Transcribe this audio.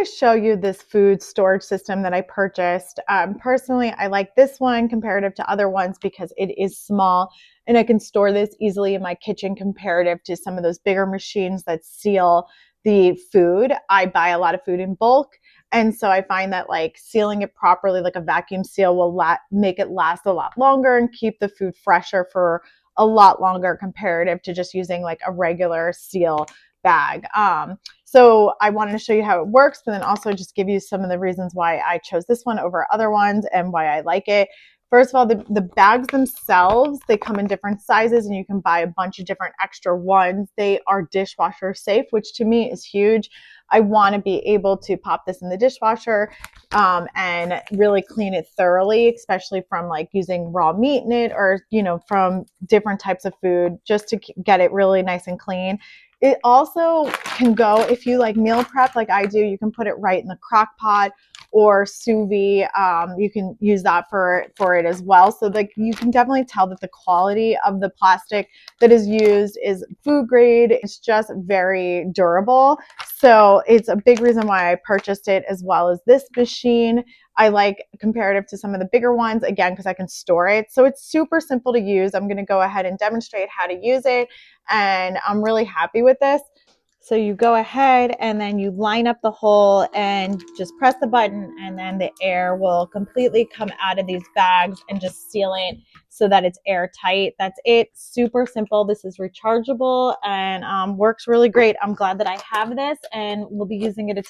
to show you this food storage system that I purchased. Personally, I like this one comparative to other ones because it is small and I can store this easily in my kitchen comparative to some of those bigger machines that seal the food. I buy a lot of food in bulk. And so I find that like sealing it properly, like a vacuum seal, will make it last a lot longer and keep the food fresher for a lot longer comparative to just using like a regular seal bag. So I wanted to show you how it works, but then also just give you some of the reasons why I chose this one over other ones and why I like it. First of all, the bags themselves, they come in different sizes and you can buy a bunch of different extra ones. They are dishwasher safe, which to me is huge. I want to be able to pop this in the dishwasher and really clean it thoroughly, especially from like using raw meat in it or, you know, from different types of food, just to get it really nice and clean. It also can go, if you like meal prep like I do, you can put it right in the crock pot or sous vide. You can use that for it as well. So like you can definitely tell that the quality of the plastic that is used is food grade. It's just very durable. So it's a big reason why I purchased it, as well as this machine. I like comparative to some of the bigger ones, again, because I can store it. So it's super simple to use. I'm going to go ahead and demonstrate how to use it. And I'm really happy with this. So you go ahead and then you line up the hole and just press the button, and then the air will completely come out of these bags and just seal it so that it's airtight. That's it. Super simple. This is rechargeable and works really great. I'm glad that I have this and we'll be using it a